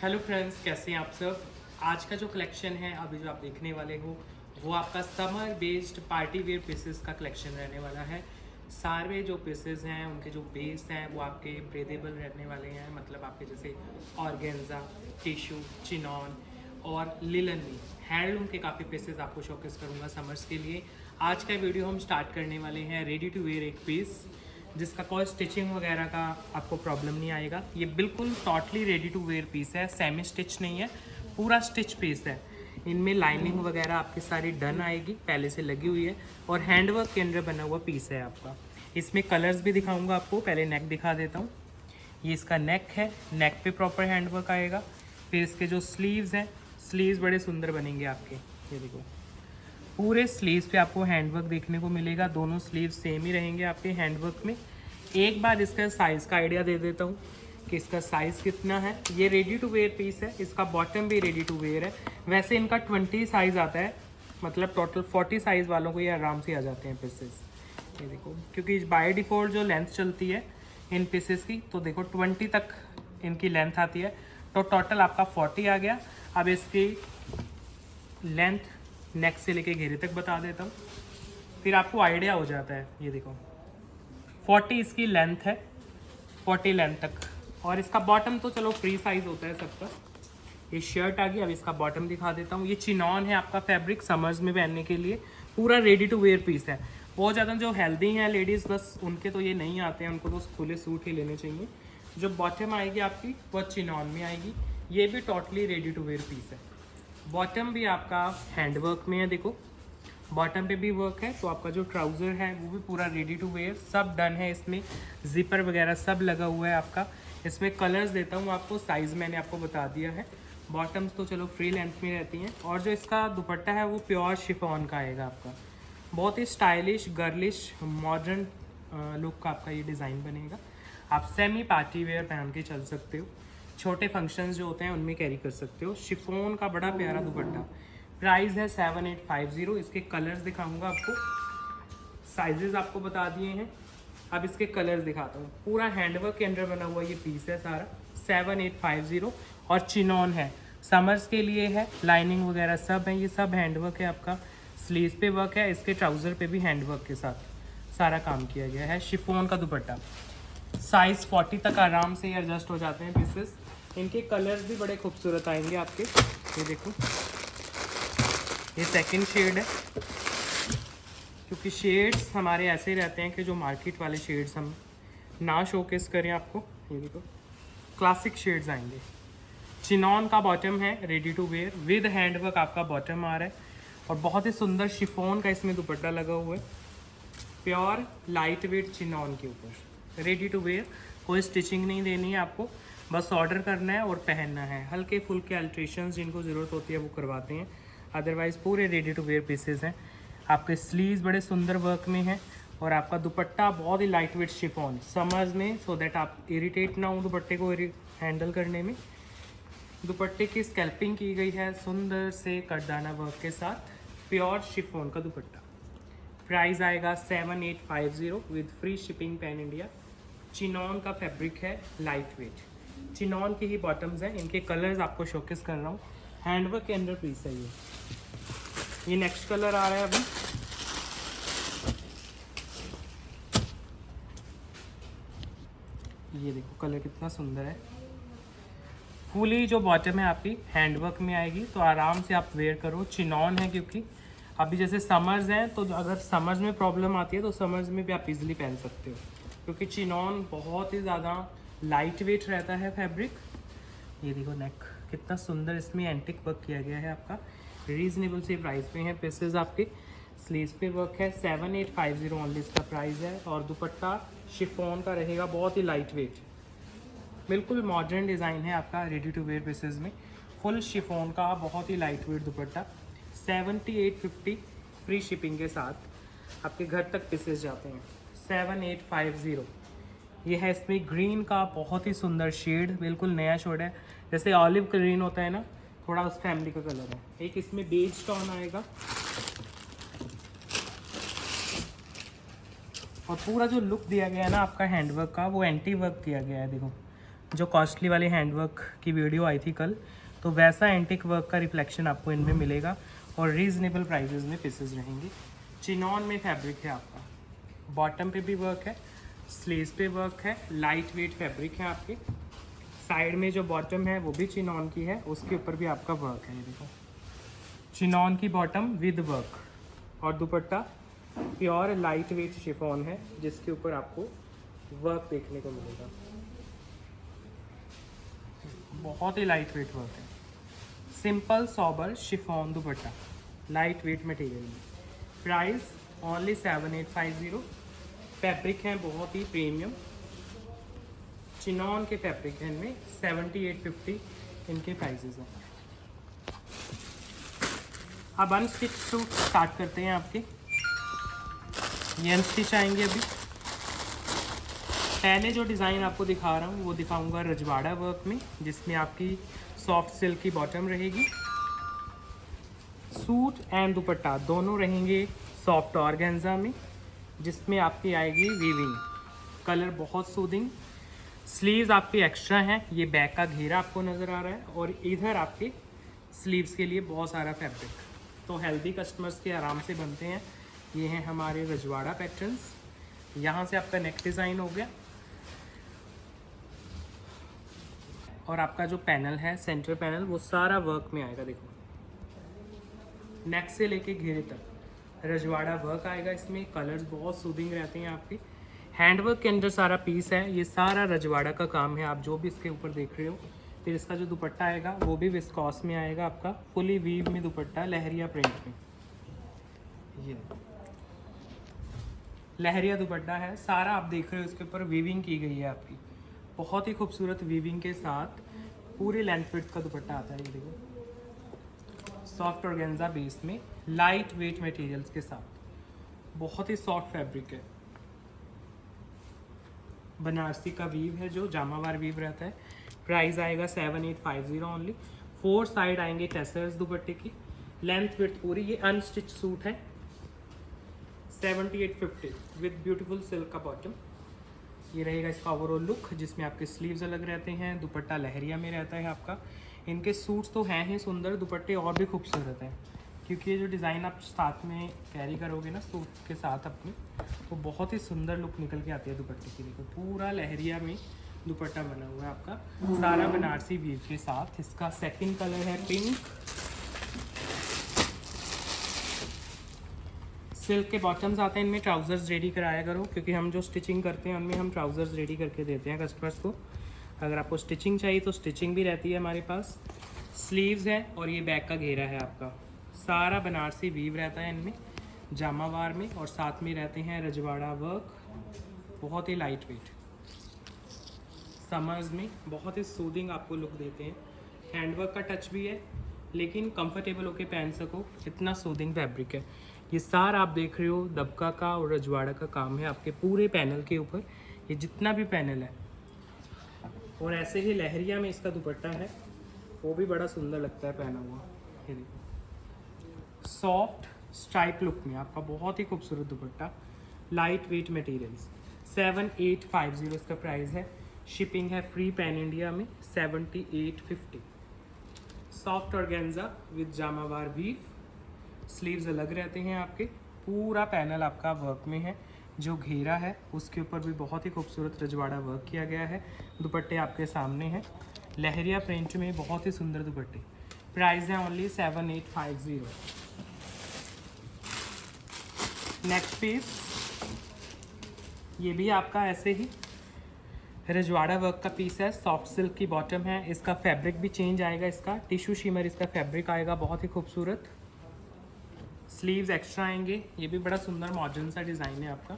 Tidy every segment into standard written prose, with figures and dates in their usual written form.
Hello friends, कैसे हैं आप सब। आज का जो कलेक्शन है अभी जो आप देखने वाले हो वो आपका summer based party wear pieces का कलेक्शन रहने वाला है। सारे जो पीसेस हैं उनके जो बेस हैं वो आपके ब्रेदेबल रहने वाले हैं, मतलब आपके जैसे ऑर्गेन्जा, टिश्यू, चिनॉन और लिलन में हैंडलूम के काफ़ी पीसेस आपको शोकेस करूँगा समर्स के लिए। आज का वीडियो हम स्टार्ट करने वाले हैं रेडी टू वेयर एक पीस जिसका कोई स्टिचिंग वगैरह का आपको प्रॉब्लम नहीं आएगा। ये बिल्कुल totally ready to wear piece है, सेमी स्टिच नहीं है, पूरा स्टिच पीस है। इनमें लाइनिंग वगैरह आपकी सारी डन आएगी, पहले से लगी हुई है और हैंडवर्क के अंदर बना हुआ पीस है आपका। इसमें कलर्स भी दिखाऊंगा आपको, पहले नेक दिखा देता हूँ। ये इसका नेक है, नेक पे प्रॉपर हैंडवर्क आएगा। फिर इसके जो स्लीव्स हैं, स्लीव्स बड़े सुंदर बनेंगे आपके। ये देखो पूरे स्लीव्स पे आपको हैंडवर्क देखने को मिलेगा, दोनों स्लीव्स सेम ही रहेंगे आपके हैंडवर्क में। एक बार इसका साइज़ का आइडिया दे देता हूँ कि इसका साइज़ कितना है। ये रेडी टू वेयर पीस है, इसका बॉटम भी रेडी टू वेयर है। वैसे इनका 20 साइज़ आता है, मतलब टोटल 40 साइज़ वालों को ये आराम से आ जाते हैं पीसेस। ये देखो, क्योंकि बाय डिफ़ॉल्ट जो लेंथ चलती है इन पीसेस की, तो देखो 20 तक इनकी लेंथ आती है, तो टोटल आपका 40 आ गया। अब इसकी लेंथ नेक से लेके घेरे तक बता देता हूँ, फिर आपको आइडिया हो जाता है। ये देखो 40 इसकी लेंथ है, 40 लेंथ तक। और इसका बॉटम तो चलो फ्री साइज होता है सबका। ये शर्ट आ गई, अब इसका बॉटम दिखा देता हूँ। ये चिनॉन है आपका फैब्रिक, समर्स में पहनने के लिए पूरा रेडी टू वेयर पीस है। बहुत ज़्यादा जो हेल्दी हैं लेडीज़, बस उनके तो ये नहीं आते हैं, उनको तो खुले सूट ही लेने चाहिए। जो बॉटम आएगी आपकी वह चिनॉन में आएगी। ये भी totally ready to wear piece है। बॉटम भी आपका हैंडवर्क में है, देखो बॉटम पे भी वर्क है। तो आपका जो ट्राउज़र है वो भी पूरा रेडी टू वेयर, सब डन है। इसमें जिपर वगैरह सब लगा हुआ है आपका। इसमें कलर्स देता हूँ आपको, साइज़ मैंने आपको बता दिया है। बॉटम्स तो चलो फ्री लेंथ में रहती हैं। और जो इसका दुपट्टा है वो प्योर शिफॉन का आएगा आपका। बहुत ही स्टाइलिश, गर्लिश, मॉडर्न लुक का आपका ये डिज़ाइन बनेगा। आप सेमी पार्टी वेयर पहन के चल सकते हो, छोटे फंक्शंस जो होते हैं उनमें कैरी कर सकते हो। शिफॉन का बड़ा प्यारा दुपट्टा। प्राइस है 7850। इसके कलर्स दिखाऊंगा आपको, साइजेस आपको बता दिए हैं। अब इसके कलर्स दिखाता हूँ। पूरा हैंडवर्क के अंदर बना हुआ ये पीस है सारा, 7850। और चिनॉन है, समर्स के लिए है, लाइनिंग वगैरह सब है। ये सब हैंडवर्क है आपका। स्लीव्स पे वर्क है, इसके ट्राउज़र पे भी हैंडवर्क के साथ सारा काम किया गया है। शिफॉन का दुपट्टा, साइज़ 40 तक आराम से एडजस्ट हो जाते हैं पीसेस। इनके कलर्स भी बड़े खूबसूरत आएंगे आपके। ये देखो, ये सेकंड शेड है, क्योंकि शेड्स हमारे ऐसे रहते हैं कि जो मार्केट वाले शेड्स हम ना शोकेस करें आपको। ये देखो क्लासिक शेड्स आएंगे। चिनॉन का बॉटम है ready to wear, with handwork आपका बॉटम आ रहा है। और बहुत ही सुंदर शिफॉन का इसमें दुपट्टा लगा हुआ है, प्योर लाइट वेट चिनॉन के ऊपर रेडी टू वेयर। कोई स्टिचिंग नहीं देनी है आपको, बस ऑर्डर करना है और पहनना है। हल्के फुल्के अल्ट्रेशंस जिनको ज़रूरत होती है वो करवाते हैं, अदरवाइज़ पूरे रेडी टू वेयर पीसेस हैं। आपके स्लीव्स बड़े सुंदर वर्क में हैं और आपका दुपट्टा बहुत ही लाइट वेट शिफॉन समर्स में, सो दैट आप इरिटेट ना हो दुपट्टे को हैंडल करने में। दुपट्टे की स्कैल्पिंग की गई है सुंदर से कटदाना वर्क के साथ, प्योर शिफॉन का दुपट्टा। प्राइस आएगा 7850 with free shipping pan India. Chinon का फैब्रिक है, लाइट वेट। चिनॉन की ही बॉटम्स हैं, इनके कलर्स आपको शोकेस कर रहा हूँ। हैंडवर्क के अंडर पीस है ये नेक्स्ट कलर आ रहा है अभी। ये देखो कलर कितना सुंदर है। फुली जो बॉटम है आपकी हैंडवर्क में आएगी, तो आराम से आप वेयर करो। चिनॉन है, क्योंकि अभी जैसे समर्स हैं, तो अगर समर्स में प्रॉब्लम आती है तो समर्स में भी आप इजीली पहन सकते हो, क्योंकि चिनॉन बहुत ही ज़्यादा लाइट वेट रहता है फैब्रिक। ये देखो नेक कितना सुंदर, इसमें एंटिक वर्क किया गया है आपका। रीजनेबल से प्राइस पे हैं पीसेस आपके। स्लीव्स पे वर्क है, 7850 ओनली इसका प्राइस है। और दुपट्टा शिफॉन का रहेगा, बहुत ही लाइट वेट, बिल्कुल मॉडर्न डिज़ाइन है आपका रेडी टू वेयर पीसेस में। फुल शिफॉन का बहुत ही lightweight dupatta, 7850 free shipping के साथ आपके घर तक पीसेस जाते हैं। 7850 ये है। इसमें ग्रीन का बहुत ही सुंदर शेड, बिल्कुल नया शेड है, जैसे ऑलिव ग्रीन होता है ना, थोड़ा उस फैमिली का कलर है। एक इसमें बेज टोन आएगा और पूरा जो लुक दिया गया है ना आपका हैंडवर्क का, वो एंटी वर्क दिया गया है। देखो जो कॉस्टली वाले हैंडवर्क की वीडियो आई थी कल, तो वैसा एंटिक वर्क का रिफ्लेक्शन आपको इनमें मिलेगा और रीजनेबल प्राइजेस में पीसेस रहेंगे। चिनॉन में फैब्रिक है आपका, बॉटम पे भी वर्क है, स्लीव्स पे वर्क है, लाइट वेट फैब्रिक है आपके। साइड में जो बॉटम है वो भी चिनॉन की है, उसके ऊपर भी आपका वर्क है। ये देखो, चिनॉन की बॉटम विद वर्क, और dupatta pure lightweight chiffon है जिसके ऊपर आपको वर्क देखने को मिलेगा। बहुत ही लाइट वेट वर्क है, simple sober chiffon dupatta, lightweight material में। Price only 7850। फैब्रिक है बहुत ही प्रीमियम, चिनॉन के फैब्रिक हैं इनमें। 7850 इनके प्राइजेस हैं। अब अनस्टिच सूट स्टार्ट करते हैं आपके। ये अनस्टिच आएंगे अभी। पहले जो डिज़ाइन आपको दिखा रहा हूँ वो दिखाऊंगा रजवाड़ा वर्क में, जिसमें आपकी सॉफ्ट सिल्क की बॉटम रहेगी। सूट एंड दुपट्टा दोनों रहेंगे सॉफ्ट ऑर्गेन्जा में, जिसमें आपकी आएगी वीविंग। कलर बहुत सूदिंग। स्लीव्स आपके एक्स्ट्रा हैं, ये बैक का घेरा आपको नज़र आ रहा है, और इधर आपके स्लीव्स के लिए बहुत सारा फैब्रिक, तो हेल्दी कस्टमर्स के आराम से बनते हैं। ये हैं हमारे रजवाड़ा पैटर्न्स। यहाँ से आपका नेक डिज़ाइन हो गया, और आपका जो पैनल है सेंटर पैनल वो सारा वर्क में आएगा। देखो, नेक से लेके घेरे तक रजवाड़ा वर्क आएगा इसमें। कलर्स बहुत सूदिंग रहते हैं आपके। हैंडवर्क के अंदर सारा पीस है, ये सारा रजवाड़ा का काम है, आप जो भी इसके ऊपर देख रहे हो। फिर इसका जो दुपट्टा आएगा वो भी विस्कॉस में आएगा आपका, फुली वीव में दुपट्टा, लहरिया प्रिंट में। ये लहरिया दुपट्टा है, सारा आप देख रहे हो इसके ऊपर वीविंग की गई है आपकी, बहुत ही खूबसूरत वीविंग के साथ पूरी लेंथ विड्थ का दुपट्टा आता है। ये देखो, सॉफ्ट ऑर्गेन्जा बेस में लाइट वेट मटेरियल्स के साथ, बहुत ही सॉफ्ट फैब्रिक है। बनारसी का वीव है जो जामावार वीव रहता है। प्राइस आएगा 7850 ओनली। 4 साइड आएंगे टेसर्स दुपट्टे की, लेंथ विड्थ पूरी। ये अनस्टिच सूट है। 7850 विद ब्यूटीफुल सिल्क का बॉटम। ये रहेगा इसका ओवरऑल लुक, जिसमें आपके स्लीव्स अलग रहते हैं, दुपट्टा लहरिया में रहता है आपका। इनके सूट्स तो हैं ही सुंदर, दुपट्टे और भी खूबसूरत हैं, क्योंकि ये जो डिज़ाइन आप साथ में कैरी करोगे ना सूट के साथ अपने, वो बहुत ही सुंदर लुक निकल के आती है दुपट्टे की। देखो, पूरा लहरिया में दुपट्टा बना हुआ है आपका, सारा बनारसी वीव के साथ। इसका सेकंड कलर है पिंक। सिल्क के बॉटम्स आते हैं, इनमें ट्राउज़र्स रेडी कराया करो, क्योंकि हम जो स्टिचिंग करते हैं उनमें हम ट्राउज़र्स रेडी करके देते हैं कस्टमर्स को। अगर आपको स्टिचिंग चाहिए तो स्टिचिंग भी रहती है हमारे पास। स्लीव्स है, और ये बैक का घेरा है आपका। सारा बनारसी वीव रहता है इनमें, जामावार में, और साथ में रहते हैं रजवाड़ा वर्क, बहुत ही लाइट वेट। समर्स में बहुत ही सूदिंग आपको लुक देते हैं। हैंडवर्क का टच भी है, लेकिन कंफर्टेबल होके पहन सको, इतना सूदिंग फैब्रिक है। ये सारा आप देख रहे हो दबका का और रजवाड़ा का काम है आपके पूरे पैनल के ऊपर, ये जितना भी पैनल है। और ऐसे ही लहरिया में इसका दुपट्टा है, वो भी बड़ा सुंदर लगता है पहना हुआ। ये देखो, सॉफ्ट स्ट्राइप लुक में आपका बहुत ही खूबसूरत दुपट्टा, लाइट वेट मटेरियल्स। 7850 इसका प्राइस है। शिपिंग है फ्री पैन इंडिया में। 7850। Soft organza with jamawar weave. Sleeves अलग रहते हैं आपके। पूरा पैनल आपका वर्क में है, जो घेरा है उसके ऊपर भी बहुत ही खूबसूरत रजवाड़ा वर्क किया गया है। दुपट्टे आपके सामने हैं, लहरिया प्रिंट में बहुत ही सुंदर दुपट्टे। प्राइस है ओनली 7850। नेक्स्ट पीस, ये भी आपका ऐसे ही रजवाड़ा वर्क का पीस है। सॉफ्ट सिल्क की बॉटम है, इसका फैब्रिक भी चेंज आएगा, इसका टिश्यू शिमर इसका फैब्रिक आएगा, बहुत ही खूबसूरत। स्लीव्स एक्स्ट्रा आएंगे। ये भी बड़ा सुंदर मॉडर्न सा डिज़ाइन है आपका।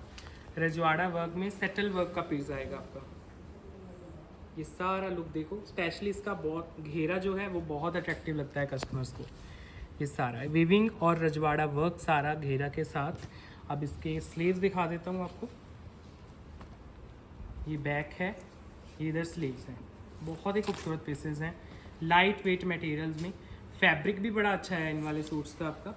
रजवाड़ा वर्क में सेटल वर्क का पीस आएगा आपका। ये सारा लुक देखो, स्पेशली इसका बहुत घेरा जो है वो बहुत अट्रैक्टिव लगता है कस्टमर्स को। ये सारा वीविंग और रजवाड़ा वर्क सारा घेरा के साथ। अब इसके स्लीव्स दिखा देता हूँ आपको। ये बैक है, ये इधर स्लीव्स हैं। बहुत ही खूबसूरत पीसेस हैं, लाइट वेट मटेरियल्स में। फैब्रिक भी बड़ा अच्छा है इन वाले सूट्स का आपका।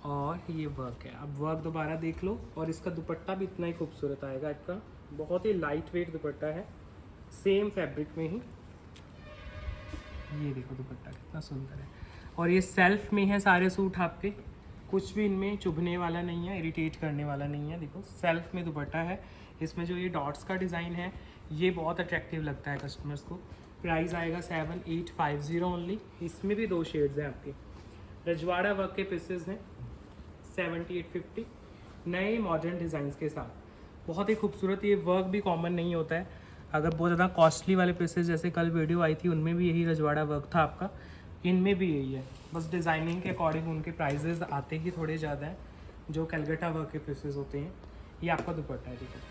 और ये वर्क है, अब वर्क दोबारा देख लो। और इसका दुपट्टा भी इतना ही खूबसूरत आएगा आपका, बहुत ही लाइट वेट दुपट्टा है। सेम फैब्रिक में ही। ये देखो दुपट्टा कितना सुंदर है। और ये सेल्फ में है सारे सूट आपके, कुछ भी इनमें चुभने वाला नहीं है, इरिटेट करने वाला नहीं है। देखो सेल्फ में दुपट्टा है। इसमें जो ये डॉट्स का डिज़ाइन है ये बहुत अट्रैक्टिव लगता है कस्टमर्स को। प्राइस आएगा 7850 ओनली। इसमें भी 2 शेड्स हैं आपके। रजवाड़ा वर्क के पीसेस हैं 7850, नए मॉडर्न डिज़ाइंस के साथ। बहुत ही खूबसूरत, ये वर्क भी कॉमन नहीं होता है। अगर बहुत ज़्यादा कॉस्टली वाले पीसेस जैसे कल वीडियो आई थी उनमें भी यही रजवाड़ा वर्क था आपका, इनमें भी यही है। बस डिज़ाइनिंग के अकॉर्डिंग उनके प्राइजेस आते ही थोड़े ज़्यादा हैं जो कलकत्ता वर्क के पीसेस होते हैं। ये आपका दुपट्टा है, ठीक है।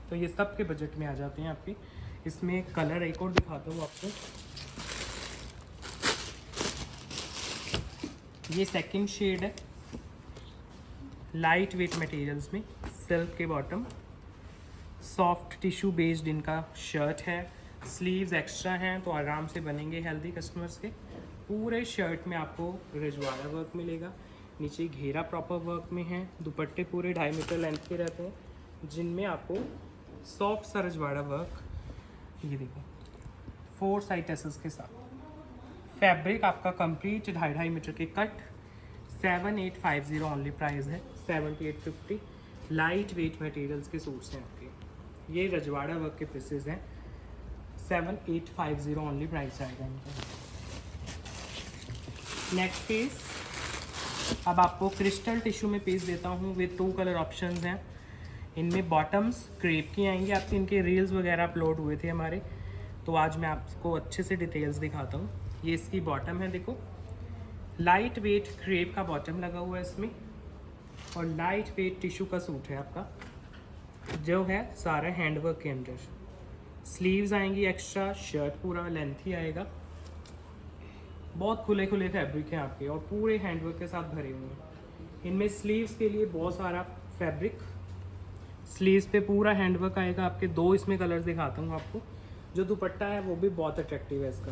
तो ये सब के बजट में आ जाते हैं आपके। इसमें कलर एक और दिखाता हूँ आपको। ये सेकंड शेड है, लाइट वेट मटेरियल्स में, सिल्क के बॉटम, सॉफ्ट टिश्यू बेस्ड इनका शर्ट है। स्लीव्स एक्स्ट्रा हैं तो आराम से बनेंगे हेल्दी कस्टमर्स के। पूरे शर्ट में आपको रजवाड़ा वर्क मिलेगा, नीचे घेरा प्रॉपर वर्क में है। दुपट्टे पूरे 2.5 मीटर लेंथ के रहते हैं जिनमें आपको सॉफ्ट सा रजवाड़ा वर्क, ये देखो 4 साइड टेसल्स के साथ। फैब्रिक आपका कंप्लीट 2.5 मीटर के कट। 7850 ओनली प्राइस है, 7850। लाइट वेट मटेरियल्स के सूट्स हैं आपके। ये रजवाड़ा वर्क के पीसेस हैं, 7850 ओनली प्राइस आएगा इनका। नेक्स्ट पीस, अब आपको क्रिस्टल टिश्यू में पीस देता हूँ विद 2 कलर ऑप्शंस हैं। इनमें बॉटम्स क्रेप की आएंगी आपके, इनके रील्स वगैरह अपलोड हुए थे हमारे, तो आज मैं आपको अच्छे से डिटेल्स दिखाता हूँ। ये इसकी बॉटम है, देखो लाइट वेट क्रेप का बॉटम लगा हुआ है इसमें, और लाइट वेट टिश्यू का सूट है आपका जो है सारा हैंडवर्क के अंदर। स्लीव्स आएंगी एक्स्ट्रा, शर्ट पूरा लेंथ ही आएगा। बहुत खुले खुले फैब्रिक हैं आपके और पूरे हैंडवर्क के साथ भरे हुए हैं। इनमें स्लीव्स के लिए बहुत सारा फैब्रिक, स्लीव्स पे पूरा हैंडवर्क आएगा आपके। 2 इसमें कलर्स दिखाता हूँ आपको। जो दुपट्टा है वो भी बहुत अट्रैक्टिव है इसका,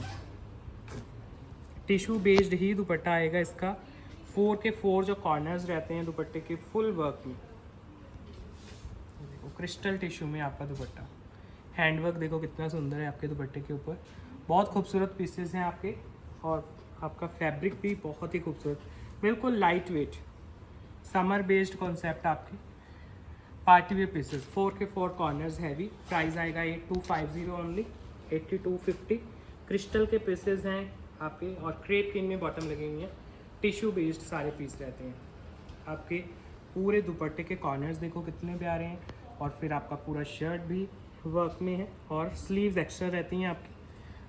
टिश्यू बेस्ड ही दुपट्टा आएगा इसका। 4 के 4 जो कॉर्नर्स रहते हैं दुपट्टे के फुल वर्क में। देखो क्रिस्टल टिश्यू में आपका दुपट्टा, हैंडवर्क देखो कितना सुंदर है आपके दुपट्टे के ऊपर। बहुत खूबसूरत पीसेस हैं आपके, और आपका फैब्रिक भी बहुत ही खूबसूरत, बिल्कुल light weight summer based concept आपकी। पार्टी वेयर पीसेस, 4 के 4 कॉर्नर्स हैवी। प्राइस आएगा 8250 ओनली, 8250। क्रिस्टल के पीसेस हैं आपके और क्रेप के इनमें बॉटम लगे हुए हैं। टिश्यू बेस्ड सारे पीस रहते हैं आपके। पूरे दुपट्टे के कॉर्नर्स देखो कितने प्यारे हैं, और फिर आपका पूरा शर्ट भी वर्क में है और स्लीव्स एक्स्ट्रा रहती हैं आपकी।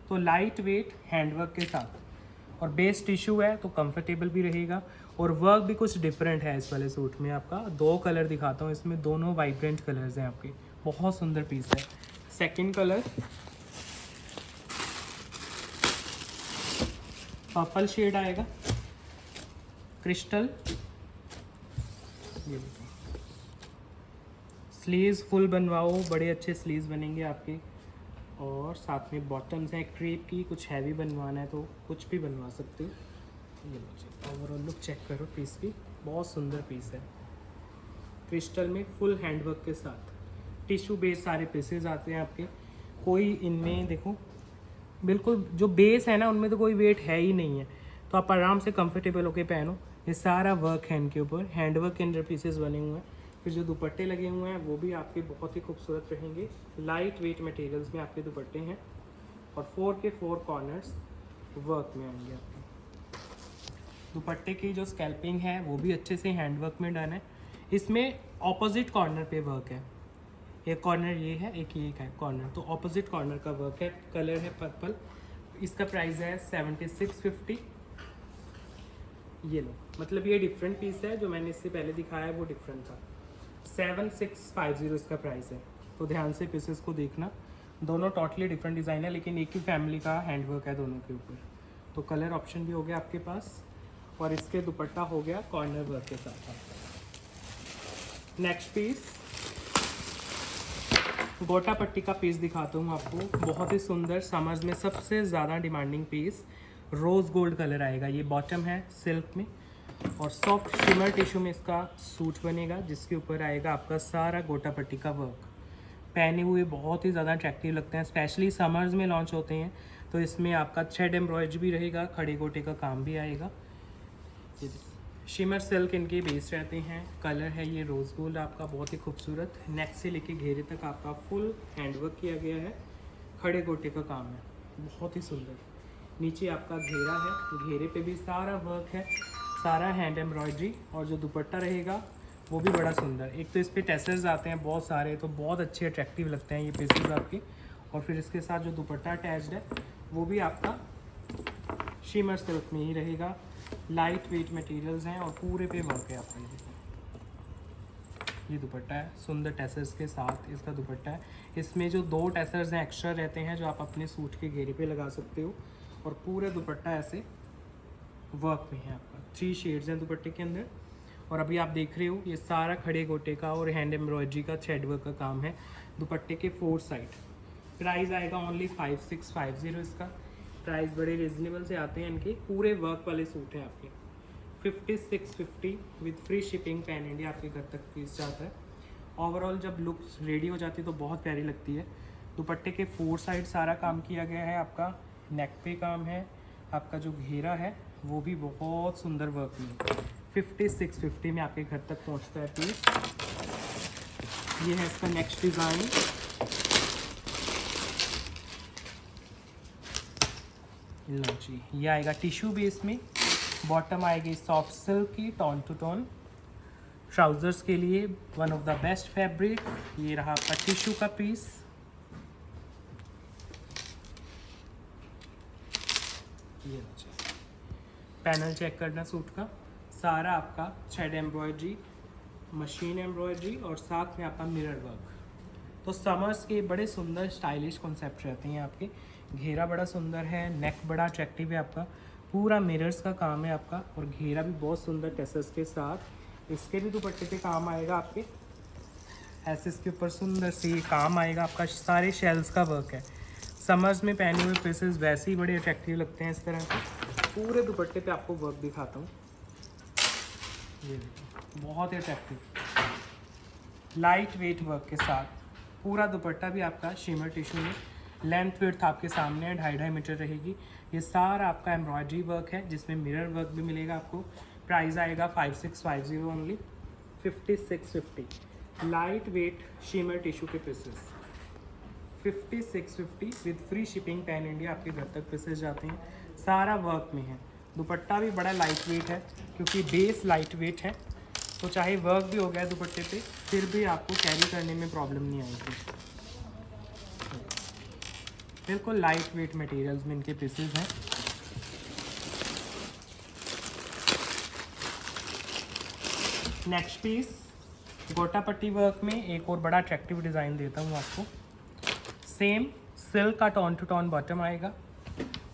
तो लाइट वेट हैंडवर्क के साथ, और बेस टिश्यू है तो कंफर्टेबल भी रहेगा, और वर्क भी कुछ डिफरेंट है इस वाले सूट में आपका। 2 कलर दिखाता हूँ इसमें, दोनों वाइब्रेंट कलर्स हैं आपके। बहुत सुंदर पीस है। सेकंड कलर पर्पल शेड आएगा, क्रिस्टल। ये देखो स्लीव्स फुल बनवाओ, बड़े अच्छे स्लीव्स बनेंगे आपके। और साथ में बॉटम्स हैं क्रेप की, कुछ हैवी बनवाना है तो कुछ भी बनवा सकते हो। ये ओवरऑल लुक चेक करो पीस की, बहुत सुंदर पीस है। क्रिस्टल में फुल हैंडवर्क के साथ टिश्यू बेस सारे पीसेस आते हैं आपके। कोई इनमें देखो बिल्कुल जो बेस है ना उनमें तो कोई वेट है ही नहीं है, तो आप आराम से कंफर्टेबल होके पहनो। ये सारा वर्क है इनके ऊपर, हैंडवर्क के अंदर पीसेस बने हुए हैं। फिर जो दुपट्टे लगे हुए हैं वो भी आपके बहुत ही खूबसूरत रहेंगे। लाइट वेट मटेरियल्स में आपके दुपट्टे हैं, और 4 के 4 कॉर्नर्स वर्क में आएंगे आपके। दुपट्टे की जो स्कैल्पिंग है वो भी अच्छे से हैंडवर्क में डन है। इसमें ऑपोजिट कॉर्नर पे वर्क है, एक कॉर्नर ये है, एक ये है कॉर्नर, तो ऑपोजिट कॉर्नर का वर्क है। कलर है पर्पल। इसका प्राइस है 7650। ये लो, मतलब ये डिफरेंट पीस है, जो मैंने इससे पहले दिखाया है वो डिफरेंट था। 7650 इसका प्राइस है। तो ध्यान से पीसेस को देखना, दोनों टोटली डिफरेंट डिज़ाइन है लेकिन एक ही फैमिली का हैंडवर्क है दोनों के ऊपर। तो कलर ऑप्शन भी हो गया आपके पास, और इसके दुपट्टा हो गया कॉर्नर वर्क के साथ। नेक्स्ट पीस गोटा पट्टी का पीस दिखाता हूँ आपको। बहुत ही सुंदर, समर्स में सबसे ज़्यादा demanding piece, rose gold colour आएगा। ये बॉटम है सिल्क में, और सॉफ्ट शिमर टिश्यू में इसका सूट बनेगा जिसके ऊपर आएगा आपका सारा गोटा पट्टी का वर्क। पहने हुए बहुत ही ज़्यादा अट्रैक्टिव लगते हैं, स्पेशली समर्स में लॉन्च होते हैं। तो इसमें आपका थ्रेड एम्ब्रॉयडरी भी रहेगा, खड़े गोटे का काम भी आएगा। ये शिमर सिल्क इनके बेस रहते हैं। कलर है ये रोज़ गोल्ड आपका, बहुत ही खूबसूरत। नेक से लेके घेरे तक आपका फुल हैंडवर्क किया गया है, खड़े गोटे का काम है, बहुत ही सुंदर। नीचे आपका घेरा है, घेरे पे भी सारा वर्क है, सारा हैंड एम्ब्रॉयडरी। और जो दुपट्टा रहेगा वो भी बड़ा सुंदर। एक तो इस पर टेसर्स आते हैं बहुत सारे, तो बहुत अच्छे अट्रैक्टिव लगते हैं ये पीसेस आपके। और फिर इसके साथ जो दुपट्टा अटैच्ड है वो भी आपका शिमर सिल्क में ही रहेगा। लाइट वेट मटेरियल्स हैं और पूरे पे वर्क है आपका। ये दुपट्टा है, सुंदर टेसर्स के साथ इसका दुपट्टा है। इसमें जो 2 टेसर्स हैं एक्स्ट्रा रहते हैं, जो आप अपने सूट के घेरे पे लगा सकते हो। और पूरा दुपट्टा ऐसे वर्क में है आपका। 3 शेड्स हैं दुपट्टे के अंदर। और अभी आप देख रहे हो ये सारा खड़े गोटे का और हैंड एम्ब्रॉयडरी का थ्रेड वर्क का काम है दुपट्टे के 4 साइड। प्राइस आएगा ओनली 5650। इसका प्राइस बड़े रिजनेबल से आते हैं इनके। पूरे वर्क वाले सूट हैं आपके 5650 with free shipping pan India आपके घर तक पीस जाता है। ओवरऑल जब लुक रेडी हो जाती है तो बहुत प्यारी लगती है। दुपट्टे के 4 साइड सारा काम किया गया है आपका। नेक पे काम है आपका, जो घेरा है वो भी बहुत सुंदर वर्क में 5650 में आपके घर तक पहुंचता है पीस। ये है इसका नेक्स्ट डिज़ाइन। लो जी, ये आएगा टिश्यू बेस में। बॉटम आएगी सॉफ्ट सिल्क की टोन टू टोन। ट्राउजर्स के लिए one of the best fabric. ये रहा आपका टिश्यू का पीस। ये पैनल चेक करना सूट का। सारा आपका थ्रेड एम्ब्रॉयडरी, मशीन एम्ब्रॉयडरी और साथ में आपका मिरर वर्क। तो समर्स के बड़े सुंदर स्टाइलिश कॉन्सेप्ट रहते हैं आपके। घेरा बड़ा सुंदर है, नेक बड़ा अट्रैक्टिव है आपका, पूरा मिरर्स का काम है आपका। और घेरा भी बहुत सुंदर टेसर्स के साथ। इसके भी दुपट्टे पे काम आएगा आपके, ऐसे इसके ऊपर सुंदर से काम आएगा आपका। सारे शेल्स का वर्क है। समर्स में पहने हुए पीसेस वैसे ही बड़े अट्रैक्टिव लगते हैं इस तरह से। पूरे दुपट्टे पे आपको वर्क दिखाता हूँ, ये देखो बहुत ही अट्रैक्टिव लाइट वेट वर्क के साथ। पूरा दुपट्टा भी आपका शिमर टिश्यू में। लेंथ विड्थ आपके सामने है, 2.5 मीटर रहेगी। ये सारा आपका एम्ब्रॉयडरी वर्क है जिसमें मिरर वर्क भी मिलेगा आपको। प्राइस आएगा 5650 only 5650। Lightweight shimmer tissue के pieces 5650 with free shipping pan India आपके घर तक पीसेस जाते हैं। सारा वर्क में है। दुपट्टा भी बड़ा लाइट वेट है क्योंकि बेस लाइट वेट है, तो चाहे वर्क भी हो गया दुपट्टे पे फिर भी आपको कैरी करने में प्रॉब्लम नहीं आएगी। बिल्कुल लाइट वेट मटेरियल्स में इनके पीसेस हैं। नेक्स्ट पीस गोटा पट्टी वर्क में एक और बड़ा अट्रैक्टिव डिज़ाइन देता हूँ आपको। सेम सिल्क का टॉन टू टॉन बॉटम आएगा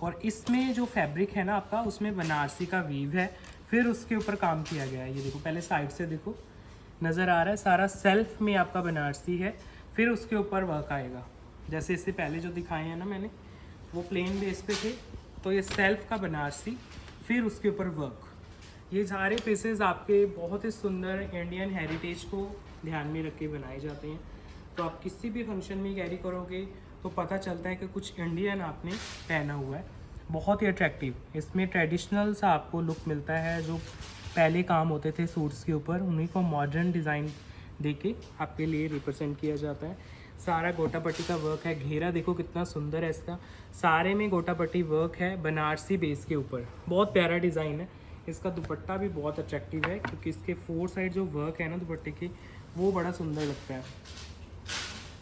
और इसमें जो फैब्रिक है ना आपका, उसमें बनारसी का वीव है, फिर उसके ऊपर काम किया गया है। ये देखो, पहले साइड से देखो, नज़र आ रहा है, सारा सेल्फ में आपका बनारसी है, फिर उसके ऊपर वर्क आएगा। जैसे इससे पहले जो दिखाए हैं ना मैंने, वो प्लेन बेस पे थे, तो ये सेल्फ का बनारसी, फिर उसके ऊपर वर्क। ये सारे पीसेस आपके बहुत ही सुंदर इंडियन हेरिटेज को ध्यान में रख के बनाए जाते हैं। तो आप किसी भी फंक्शन में कैरी करोगे तो पता चलता है कि कुछ इंडियन आपने पहना हुआ है। बहुत ही अट्रैक्टिव, इसमें ट्रेडिशनल सा आपको लुक मिलता है। जो पहले काम होते थे सूट्स के ऊपर, उन्हीं को मॉडर्न डिज़ाइन देके आपके लिए रिप्रेजेंट किया जाता है। सारा गोटा पट्टी का वर्क है। घेरा देखो कितना सुंदर है इसका, सारे में गोटा पट्टी वर्क है बनारसी बेस के ऊपर। बहुत प्यारा डिज़ाइन है। इसका दुपट्टा भी बहुत अट्रैक्टिव है क्योंकि इसके 4 साइड जो वर्क है ना दुपट्टे के, वो बड़ा सुंदर लगता है।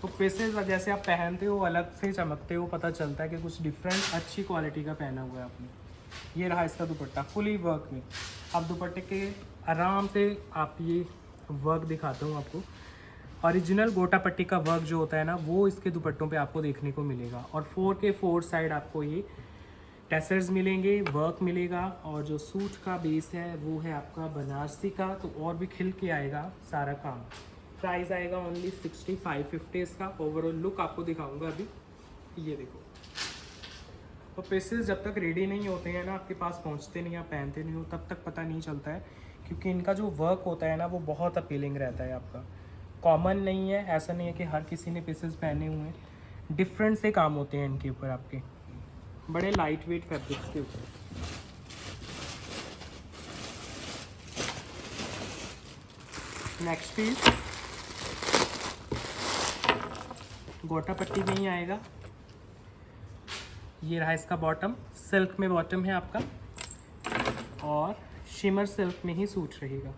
तो पीसेस जैसे आप पहनते हो अलग से चमकते हो, पता चलता है कि कुछ डिफरेंट अच्छी क्वालिटी का पहना हुआ है आपने। ये रहा इसका दुपट्टा फुली वर्क में। अब दुपट्टे के आराम से आप ये वर्क दिखाता हूँ आपको। ओरिजिनल गोटा पट्टी का वर्क जो होता है ना, वो इसके दुपट्टों पे आपको देखने को मिलेगा। और 4 के 4 साइड आपको ये टेसर्स मिलेंगे, वर्क मिलेगा। और जो सूट का बेस है वो है आपका बनारसी का, तो और भी खिल के आएगा सारा काम। प्राइस आएगा ओनली 6550 इसका। ओवरऑल लुक आपको दिखाऊंगा अभी, ये देखो। तो पीसेस जब तक रेडी नहीं होते हैं ना, आपके पास पहुंचते नहीं, आप पहनते नहीं हो, तब तक पता नहीं चलता है क्योंकि इनका जो वर्क होता है ना वो बहुत अपीलिंग रहता है आपका। कॉमन नहीं है, ऐसा नहीं है कि हर किसी ने पीसेस पहने हुए हैं, डिफरेंट से काम होते हैं इनके ऊपर आपके, बड़े लाइट वेट फैब्रिक्स के ऊपर। नेक्स्ट पीस गोटा पट्टी में ही आएगा। ये रहा इसका बॉटम, सिल्क में बॉटम है आपका और शिमर सिल्क में ही सूट रहेगा।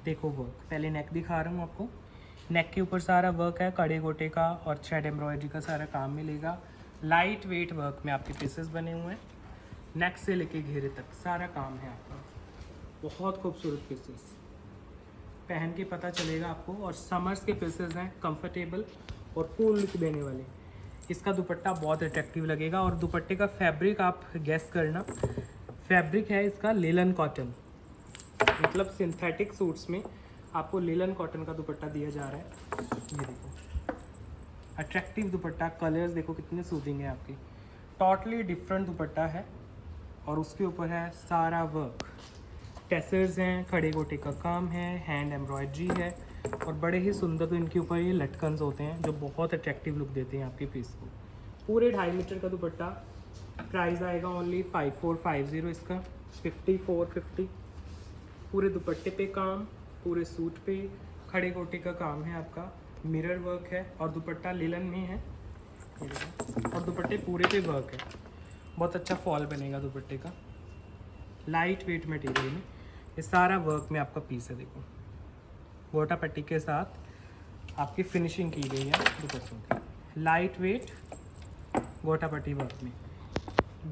देखो वर्क, पहले नेक दिखा रहा हूँ आपको। नेक के ऊपर सारा वर्क है, कड़े गोटे का और थ्रेड एम्ब्रॉयडरी का सारा काम मिलेगा। लाइट वेट वर्क में आपके पीसेस बने हुए हैं, नेक से लेके घेरे तक सारा काम है आपका। बहुत खूबसूरत पीसेस, पहन के पता चलेगा आपको। और समर्स के पीसेस हैं, कंफर्टेबल और कूल लुक देने वाले। इसका दुपट्टा बहुत अट्रैक्टिव लगेगा और दुपट्टे का फैब्रिक आप गेस करना। फैब्रिक है इसका लेलन कॉटन, मतलब सिंथेटिक सूट्स में आपको लेलन कॉटन का दुपट्टा दिया जा रहा है। ये देखो अट्रैक्टिव दुपट्टा, कलर्स देखो कितने सूदिंग है आपके। टोटली डिफरेंट दुपट्टा है और उसके ऊपर है सारा वर्क, टेसर्स हैं, खड़े गोटे का काम है, हैंड एम्ब्रॉयडरी है और बड़े ही सुंदर तो इनके ऊपर ये लटकन्स होते हैं जो बहुत अट्रैक्टिव लुक देते हैं आपके पीस को। पूरे 2.5 मीटर का दुपट्टा, प्राइस आएगा ओनली 5450 इसका, 5450। पूरे दुपट्टे पे काम, पूरे सूट पे खड़े गोटे का काम है आपका, मिरर वर्क है और दुपट्टा लिलन में है और दुपट्टे पूरे पे वर्क है। बहुत अच्छा फॉल बनेगा दुपट्टे का, लाइट वेट मटेरियल में। ये सारा वर्क में आपका पीस है। देखो गोटा पट्टी के साथ आपकी फिनिशिंग की गई है दुपट्टों की, लाइट वेट गोटा पट्टी वर्क में।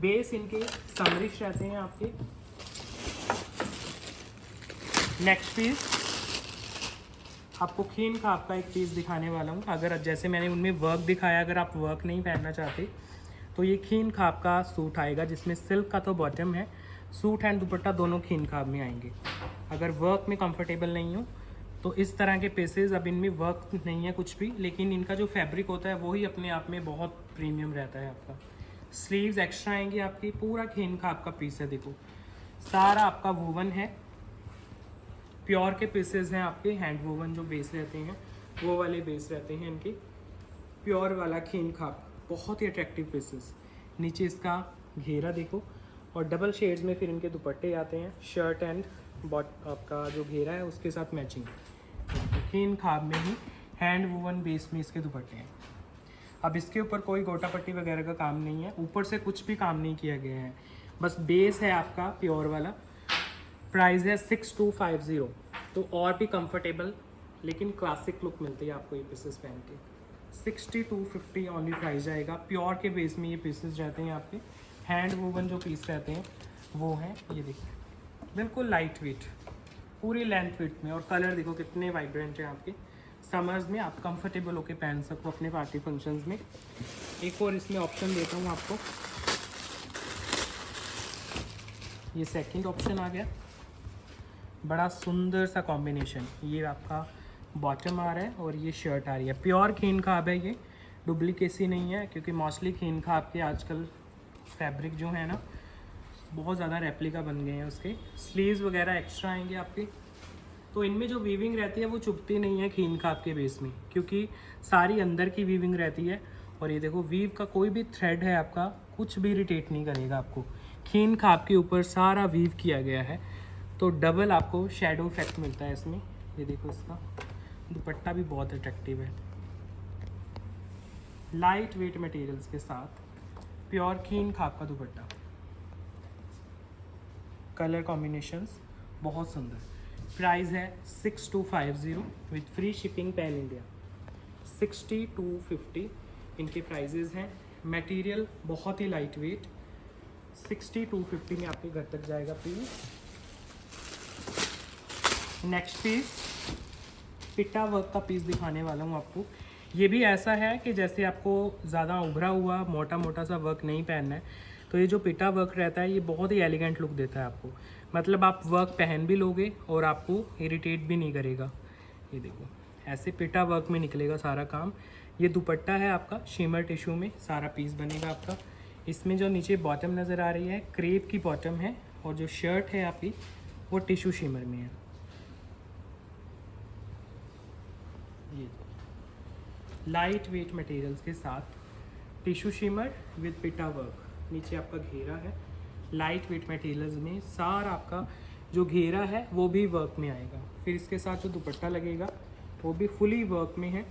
बेस इनके समरिश रहते हैं आपके। नेक्स्ट पीस आपको खीन का आपका एक पीस दिखाने वाला हूँ। अगर जैसे मैंने उनमें वर्क दिखाया, अगर आप वर्क नहीं पहनना चाहते तो ये खीन खाब का सूट आएगा जिसमें सिल्क का तो बॉटम है, सूट एंड दुपट्टा दोनों खीन खाब में आएंगे। अगर वर्क में कंफर्टेबल नहीं हो तो इस तरह के पीसेस, अब इनमें वर्क नहीं है कुछ भी, लेकिन इनका जो फैब्रिक होता है वही अपने आप में बहुत प्रीमियम रहता है आपका। स्लीव्स एक्स्ट्रा आएंगी आपकी, पूरा खीन खाब का पीस है। देखो सारा आपका वूवन है, प्योर के पीसेस हैं आपके, हैंड वूवन जो बेस रहते हैं वो वाले बेस रहते हैं इनके, प्योर वाला खीन खाब, बहुत ही अट्रैक्टिव पीसेस। नीचे इसका घेरा देखो और डबल शेड्स में फिर इनके दुपट्टे आते हैं, शर्ट एंड आपका जो घेरा है उसके साथ मैचिंग। खीन खाब में ही हैंड वूवन बेस में इसके दुपट्टे हैं। अब इसके ऊपर कोई गोटा पट्टी वगैरह का काम नहीं है, ऊपर से कुछ भी काम नहीं किया गया है, बस बेस है आपका प्योर वाला। प्राइस है 6250, तो और भी कंफर्टेबल लेकिन क्लासिक लुक मिलती है आपको ये पीसेस पहन के। 6250 ओनली प्राइस जाएगा। प्योर के बेस में ये पीसेस रहते हैं आपके, हैंड वूवन जो पीस रहते हैं वो हैं। ये देखिए बिल्कुल लाइट वेट, पूरी लेंथ वेट में, और कलर देखो कितने वाइब्रेंट हैं आपके। समर्स में आप कंफर्टेबल होके पहन सको अपने पार्टी फंक्शंस में। एक और इसमें ऑप्शन देता हूँ आपको, ये सेकंड ऑप्शन आ गया, बड़ा सुंदर सा कॉम्बिनेशन। ये आपका बॉटम आ रहा है और ये शर्ट आ रही है, प्योर खीन खाब है, ये डुप्लीकेसी नहीं है, क्योंकि मोस्टली खीन खाब के आजकल फैब्रिक जो है ना बहुत ज़्यादा रेप्लिका बन गए हैं उसके। स्लीव्स वगैरह एक्स्ट्रा आएंगे आपके, तो इनमें जो वीविंग रहती है वो चुभती नहीं है खीन खाब के बेस में, क्योंकि सारी अंदर की वीविंग रहती है। और ये देखो वीव का कोई भी थ्रेड है आपका कुछ भी इरिटेट नहीं करेगा आपको, खीन खाब के ऊपर सारा वीव किया गया है, तो डबल आपको शेडो इफेक्ट मिलता है इसमें। ये देखो इसका दुपट्टा भी बहुत अट्रैक्टिव है, लाइट वेट मटेरियल्स के साथ प्योर खीन खाब का दुपट्टा, कलर कॉम्बिनेशंस बहुत सुंदर। प्राइस है 6250 with free shipping pan India. 6250 इनके प्राइजेज़ हैं। मटेरियल बहुत ही लाइट वेट, 6250 में आपके घर तक जाएगा पीस। नेक्स्ट पीस पिट्टा वर्क का पीस दिखाने वाला हूँ आपको। ये भी ऐसा है कि जैसे आपको ज़्यादा उभरा हुआ मोटा मोटा सा वर्क नहीं पहनना है, तो ये जो पिट्टा वर्क रहता है ये बहुत ही एलिगेंट लुक देता है आपको। मतलब आप वर्क पहन भी लोगे और आपको इरिटेट भी नहीं करेगा। ये देखो ऐसे पिट्टा वर्क में निकलेगा सारा काम। ये दुपट्टा है आपका शिमर टिश्यू में, सारा पीस बनेगा आपका। इसमें जो नीचे बॉटम नज़र आ रही है क्रेप की बॉटम है, और जो शर्ट है आपकी वो टिश्यू शिमर में है। ये लाइट वेट मटेरियल्स के साथ टिश्यू शिमर विद पिटा वर्क, नीचे आपका घेरा है। लाइट वेट मटेरियल्स में सारा आपका जो घेरा है वो भी वर्क में आएगा। फिर इसके साथ जो दुपट्टा लगेगा वो भी फुली वर्क में है।